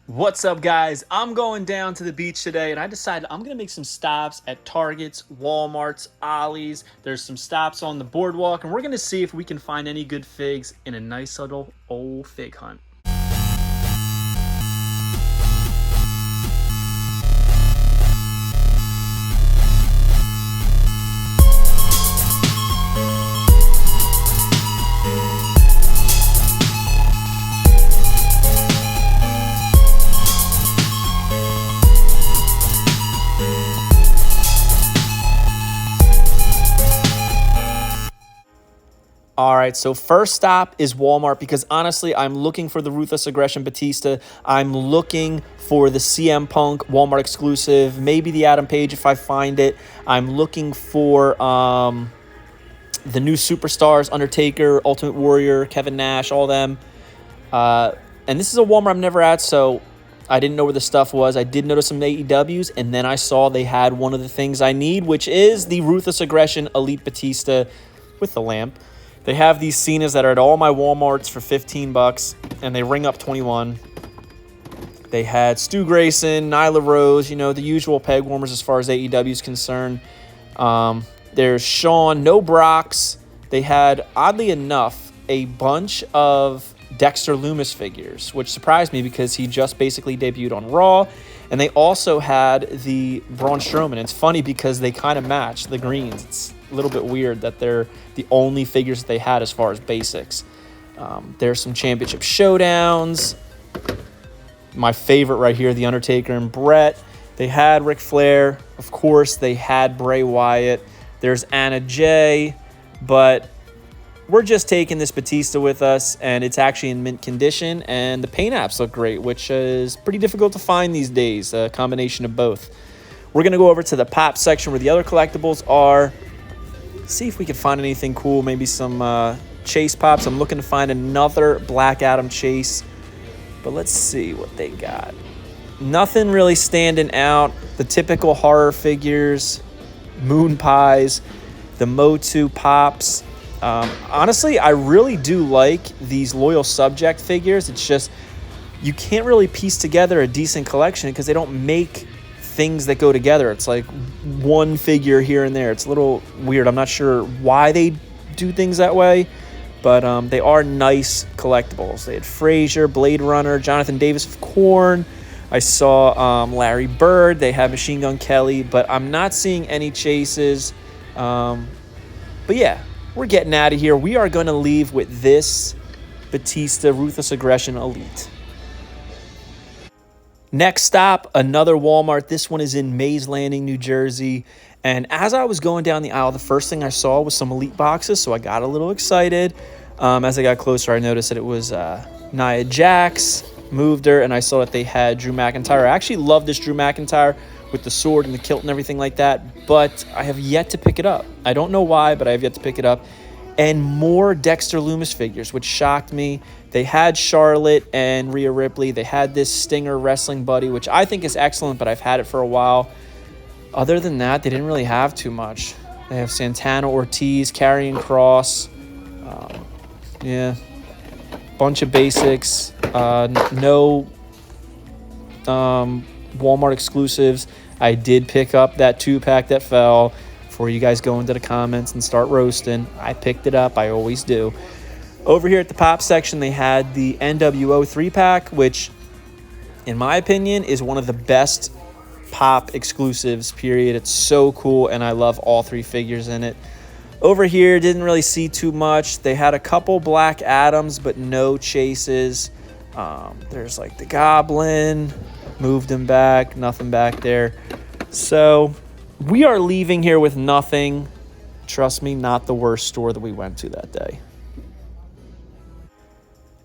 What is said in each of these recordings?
What's up, guys? I'm going down to the beach today, and I decided I'm going to make some stops at Targets, Walmarts, Ollie's. There's some stops on the boardwalk, and we're going to see if we can find any good figs in a nice little old fig hunt. All right, so first stop is Walmart because honestly, I'm looking for the Ruthless Aggression Batista. I'm looking for the CM Punk Walmart exclusive, maybe the Adam Page if I find it. I'm looking for the new superstars, Undertaker, Ultimate Warrior, Kevin Nash, all them. And this is a Walmart I'm never at, so I didn't know where the stuff was. I did notice some AEWs, and then I saw they had one of the things I need, which is the Ruthless Aggression Elite Batista with the lamp. They have these Cenas that are at all my Walmarts for $15, and they ring up 21. They had Stu Grayson, Nyla Rose, the usual peg warmers as far as AEW is concerned. There's Shawn, no Brocks. They had, oddly enough, a bunch of Dexter Lumis figures, which surprised me because he just basically debuted on Raw. And they also had the Braun Strowman. It's funny because they kind of match the greens. It's a little bit weird that they're the only figures that they had as far as basics. There's some championship showdowns. My favorite right here, The Undertaker and Brett. They had Ric Flair. Of course, they had Bray Wyatt. There's Anna Jay. But we're just taking this Batista with us, and it's actually in mint condition, and the paint apps look great, which is pretty difficult to find these days, a combination of both. We're going to go over to the pop section where the other collectibles are, see if we can find anything cool, maybe some Chase pops. I'm looking to find another Black Adam Chase, but let's see what they got. Nothing really standing out. The typical horror figures, moon pies, the Motu pops. Honestly, I really do like these Loyal Subject figures. It's just you can't really piece together a decent collection because they don't make things that go together. It's like one figure here and there. It's a little weird. I'm not sure why they do things that way, but they are nice collectibles. They had Frazier, Blade Runner, Jonathan Davis of Korn. I saw Larry Bird. They had Machine Gun Kelly, but I'm not seeing any chases. But yeah. We're getting out of here. We are going to leave with this Batista Ruthless Aggression Elite. Next stop, another Walmart. This one is in Mays Landing, New Jersey. And as I was going down the aisle, the first thing I saw was some Elite boxes, so I got a little excited. As I got closer, I noticed that it was Nia Jax, moved her, and I saw that they had Drew McIntyre. I actually love this Drew McIntyre with the sword and the kilt and everything like that, but I have yet to pick it up. I don't know why, but I have yet to pick it up. And more Dexter Lumis figures, which shocked me. They had Charlotte and Rhea Ripley. They had this Stinger wrestling buddy, which I think is excellent, but I've had it for a while. Other than that, they didn't really have too much. They have Santana Ortiz, Karrion Kross. Bunch of basics. No Walmart exclusives. I did pick up that 2-pack that fell. Before you guys go into the comments and start roasting, I picked it up. I always do. Over here at the pop section, they had the NWO 3-pack, which, in my opinion, is one of the best pop exclusives, period. It's so cool, and I love all 3 figures in it. Over here, didn't really see too much. They had a couple Black Adams, but no chases. There's like the Goblin. Moved him back, nothing back there. So we are leaving here with nothing. Trust me, not the worst store that we went to that day.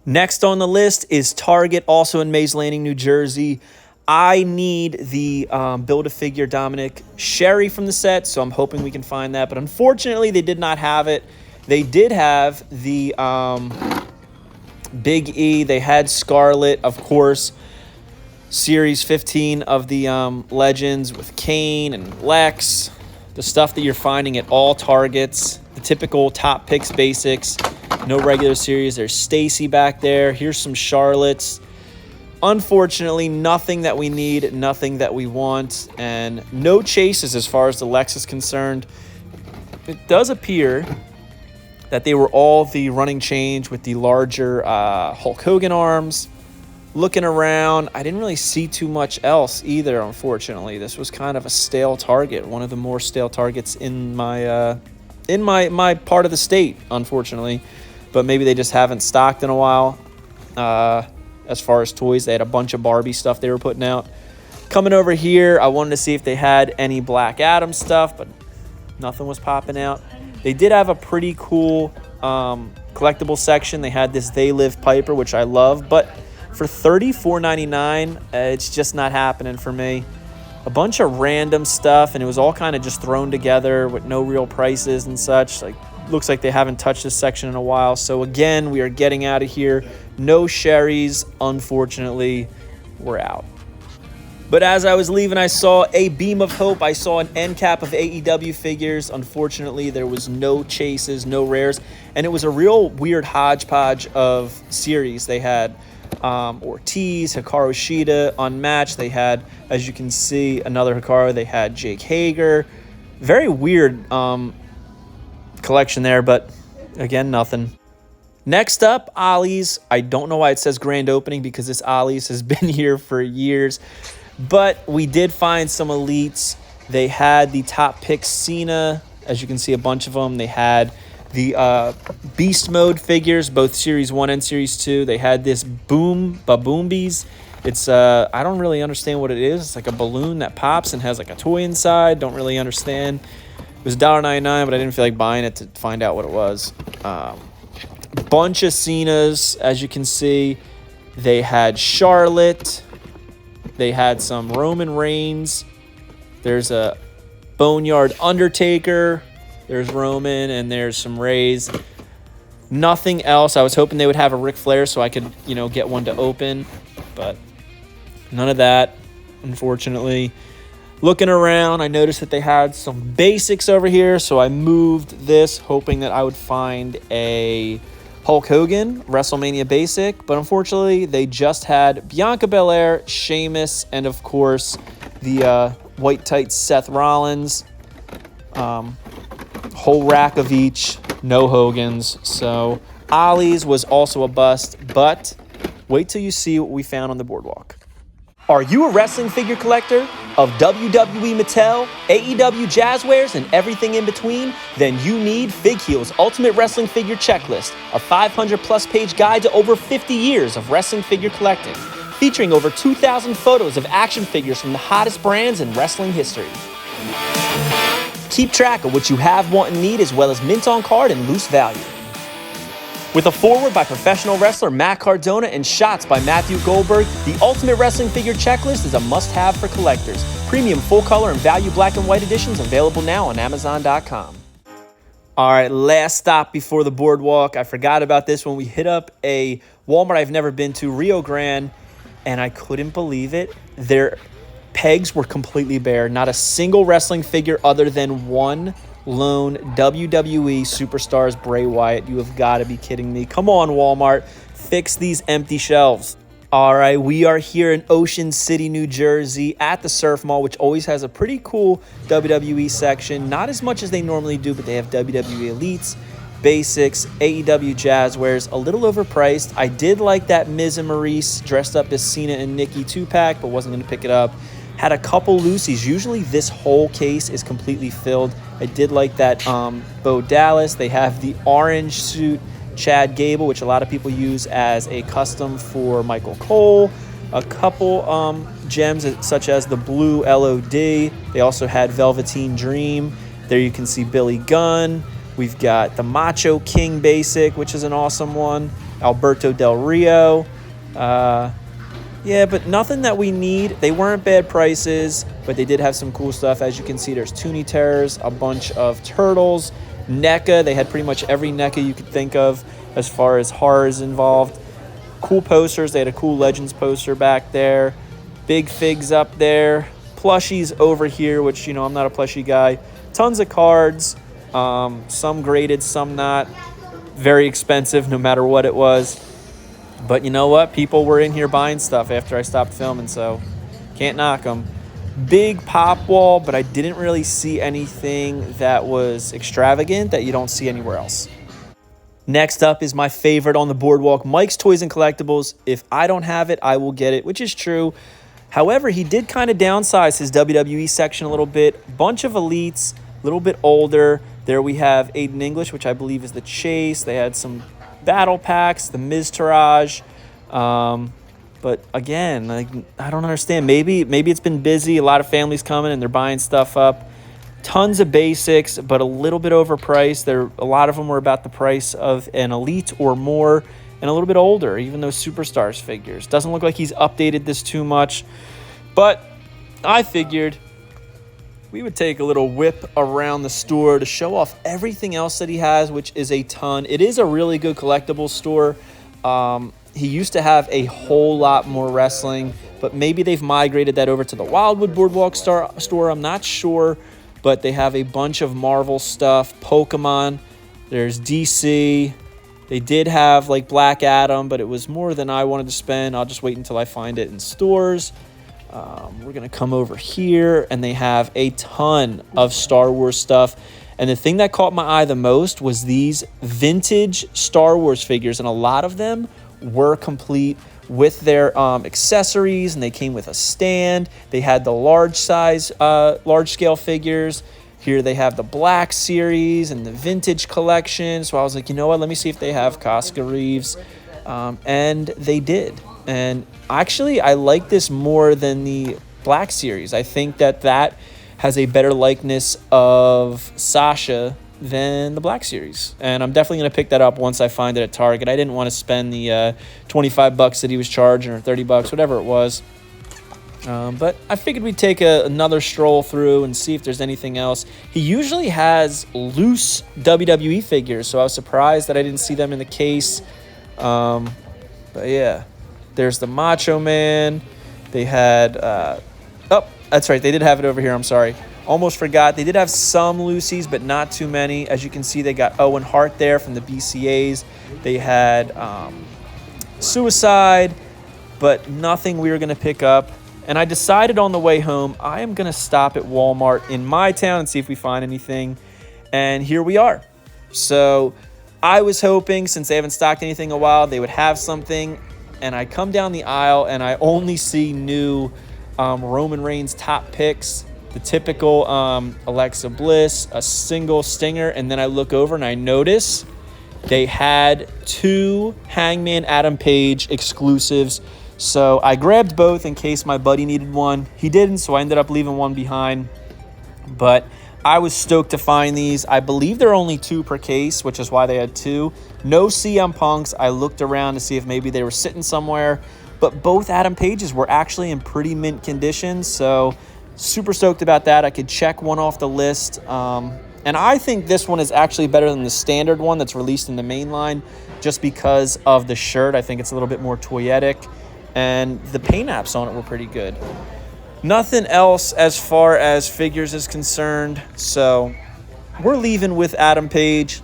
Next on the list is Target, also in Mays Landing, New Jersey. I need the Build-A-Figure Dominic Sherry from the set, so I'm hoping we can find that. But unfortunately, they did not have it. They did have the Big E. They had Scarlett, of course. Series 15 of the Legends with Kane and Lex. The stuff that you're finding at all Targets. The typical top picks basics. No regular series. There's Stacy back there. Here's some Charlottes. Unfortunately, nothing that we need, nothing that we want, and no chases as far as the Lex is concerned. It does appear that they were all the running change with the larger Hulk Hogan arms. Looking around, I didn't really see too much else either, unfortunately. This was kind of a stale target, one of the more stale targets in my part of the state, unfortunately. But maybe they just haven't stocked in a while. As far as toys, they had a bunch of Barbie stuff they were putting out. Coming over here, I wanted to see if they had any Black Adam stuff, but nothing was popping out. They did have a pretty cool collectible section. They had this They Live Piper, which I love, but for $34.99, it's just not happening for me. A bunch of random stuff, and it was all kind of just thrown together with no real prices and such. Like, looks like they haven't touched this section in a while. So again, we are getting out of here. No Sherry's, unfortunately. We're out. But as I was leaving, I saw a beam of hope. I saw an end cap of AEW figures. Unfortunately, there was no chases, no rares, and it was a real weird hodgepodge of series. They had Ortiz, Hikaru Shida, Unmatched. They had, as you can see, another Hikaru. They had Jake Hager. Very weird collection there, but again, nothing. Next up, Ollie's. I don't know why it says grand opening, because this Ollie's has been here for years. But we did find some elites. They had the top pick Cena, as you can see, a bunch of them. They had the Beast Mode figures, both Series 1 and Series 2. They had this Baboombies. It's, I don't really understand what it is. It's like a balloon that pops and has like a toy inside. Don't really understand. It was $1.99, but I didn't feel like buying it to find out what it was. Bunch of Cenas, as you can see. They had Charlotte. They had some Roman Reigns. There's a Boneyard Undertaker. There's Roman, and there's some Rays. Nothing else. I was hoping they would have a Ric Flair so I could, get one to open. But none of that, unfortunately. Looking around, I noticed that they had some basics over here, so I moved this, hoping that I would find a Hulk Hogan WrestleMania basic, but unfortunately, they just had Bianca Belair, Sheamus, and of course, the white tights Seth Rollins. Whole rack of each, no Hogans. So Ollie's was also a bust, but wait till you see what we found on the Boardwalk. Are you a wrestling figure collector of WWE Mattel, AEW Jazzwares, and everything in between? Then you need Fig Heel's Ultimate Wrestling Figure Checklist, a 500-plus page guide to over 50 years of wrestling figure collecting, featuring over 2,000 photos of action figures from the hottest brands in wrestling history. Keep track of what you have, want, and need, as well as mint on card and loose value. With a foreword by professional wrestler Matt Cardona and shots by Matthew Goldberg, the Ultimate Wrestling Figure Checklist is a must-have for collectors. Premium full-color and value black and white editions available now on Amazon.com. All right, last stop before the Boardwalk. I forgot about this when we hit up a Walmart I've never been to, Rio Grande, and I couldn't believe it. Their pegs were completely bare. Not a single wrestling figure other than one lone WWE Superstars Bray Wyatt. You have got to be kidding me. Come on, Walmart. Fix these empty shelves. All right, we are here in Ocean City, New Jersey at the Surf Mall, which always has a pretty cool WWE section. Not as much as they normally do, but they have WWE Elites, Basics, AEW Jazzwares, a little overpriced. I did like that Miz and Maurice dressed up as Cena and Nikki 2-pack, but wasn't going to pick it up. Had a couple Lucy's. Usually this whole case is completely filled. I did like that Bo Dallas. They have the orange suit Chad Gable, which a lot of people use as a custom for Michael Cole. A couple gems such as the blue LOD. They also had Velveteen Dream. There you can see Billy Gunn. We've got the Macho King basic, which is an awesome one. Alberto Del Rio. Yeah, but nothing that we need. They weren't bad prices, but they did have some cool stuff. As you can see, there's Toonie Terrors, a bunch of Turtles, NECA. They had pretty much every NECA you could think of as far as horrors involved. Cool posters. They had a cool Legends poster back there. Big Figs up there. Plushies over here, which, I'm not a plushie guy. Tons of cards. Some graded, some not. Very expensive, no matter what it was. But you know what? People were in here buying stuff after I stopped filming, so can't knock them. Big pop wall, but I didn't really see anything that was extravagant that you don't see anywhere else. Next up is my favorite on the boardwalk, Mike's Toys and Collectibles. If I don't have it, I will get it, which is true. However, he did kind of downsize his WWE section a little bit. Bunch of elites, a little bit older. There we have Aiden English, which I believe is the Chase. They had some battle packs, the Miz Taraj. But again, like, I don't understand. Maybe it's been busy. A lot of families coming and they're buying stuff up. Tons of basics, but a little bit overpriced. A lot of them were about the price of an elite or more, and a little bit older, even those Superstars figures. Doesn't look like he's updated this too much, but I figured we would take a little whip around the store to show off everything else that he has, which is a ton. It is a really good collectibles store. He used to have a whole lot more wrestling, but maybe they've migrated that over to the Wildwood Boardwalk store. I'm not sure. But they have a bunch of Marvel stuff, Pokemon, there's DC. They did have like Black Adam, but it was more than I wanted to spend. I'll just wait until I find it in stores. We're going to come over here, and they have a ton of Star Wars stuff. And the thing that caught my eye the most was these vintage Star Wars figures, and a lot of them were complete with their accessories, and they came with a stand. They had the large scale figures. Here they have the Black Series and the Vintage Collection. So I was like, you know what? Let me see if they have Casca Reeves. And they did. And actually, I like this more than the Black Series. I think that has a better likeness of Sasha than the Black Series. And I'm definitely going to pick that up once I find it at Target. I didn't want to spend the $25 that he was charging, or $30, whatever it was. But I figured we'd take another stroll through and see if there's anything else. He usually has loose WWE figures, so I was surprised that I didn't see them in the case. But yeah, there's the Macho Man. They had... that's right, they did have it over here, I'm sorry. Almost forgot. They did have some Lucy's, but not too many. As you can see, they got Owen Hart there from the BCAs. They had Suicide, but nothing we were going to pick up. And I decided on the way home, I am going to stop at Walmart in my town and see if we find anything. And here we are. So I was hoping, since they haven't stocked anything in a while, they would have something. And I come down the aisle, and I only see new Roman Reigns top picks. The typical Alexa Bliss, a single Stinger, and then I look over and I notice they had 2 Hangman Adam Page exclusives. So I grabbed both in case my buddy needed one. He didn't, so I ended up leaving one behind. But I was stoked to find these. I believe they're only 2 per case, which is why they had 2. No CM Punks. I looked around to see if maybe they were sitting somewhere. But both Adam Pages were actually in pretty mint condition, so... super stoked about that. I could check one off the list. And I think this one is actually better than the standard one that's released in the main line, just because of the shirt. I think it's a little bit more toyetic. And the paint apps on it were pretty good. Nothing else as far as figures is concerned. So we're leaving with Adam Page.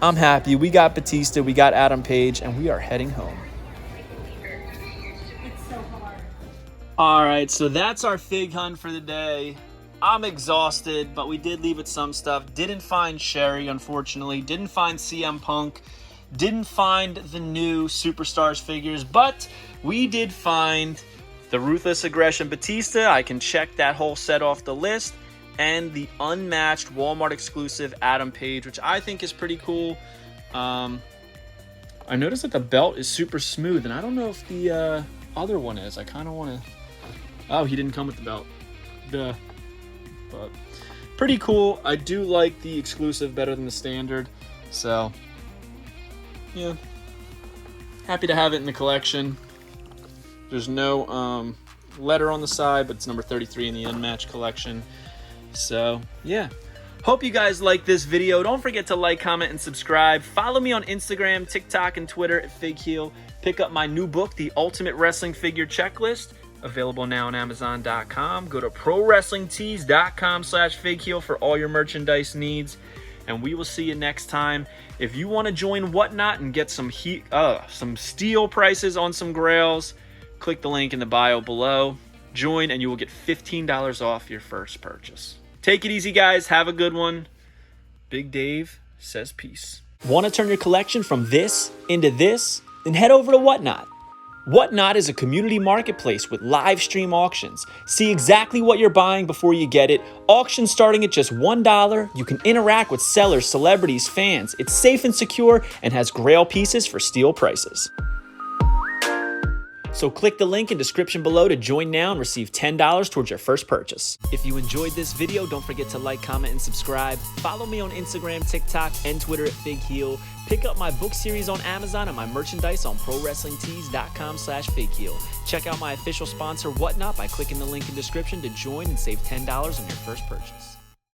I'm happy. We got Batista, we got Adam Page, and we are heading home. All right, so that's our fig hunt for the day. I'm exhausted, but we did leave with some stuff. Didn't find Sherry, unfortunately. Didn't find CM Punk. Didn't find the new Superstars figures, but we did find the Ruthless Aggression Batista. I can check that whole set off the list. And the Unmatched Walmart exclusive Adam Page, which I think is pretty cool. I noticed that the belt is super smooth, and I don't know if the other one is. I kind of want to... Oh, he didn't come with the belt. Duh. But pretty cool. I do like the exclusive better than the standard. So, yeah. Happy to have it in the collection. There's no letter on the side, but it's number 33 in the Unmatched collection. So, yeah. Hope you guys like this video. Don't forget to like, comment, and subscribe. Follow me on Instagram, TikTok, and Twitter at FigHeel. Pick up my new book, The Ultimate Wrestling Figure Checklist. Available now on Amazon.com. Go to ProWrestlingTees.com/FigHeel for all your merchandise needs. and we will see you next time. If you want to join Whatnot and get some steal prices on some grails, click the link in the bio below. Join and you will get $15 off your first purchase. Take it easy, guys. Have a good one. Big Dave says peace. Want to turn your collection from this into this? Then head over to Whatnot. Whatnot is a community marketplace with live stream auctions. See exactly what you're buying before you get it. Auctions starting at just $1. You can interact with sellers, celebrities, fans. It's safe and secure and has grail pieces for steal prices. So click the link in description below to join now and receive $10 towards your first purchase. If you enjoyed this video, don't forget to like, comment, and subscribe. Follow me on Instagram, TikTok, and Twitter at FigHeel. Pick up my book series on Amazon and my merchandise on ProWrestlingTees.com/FigHeel. Check out my official sponsor, Whatnot, by clicking the link in description to join and save $10 on your first purchase.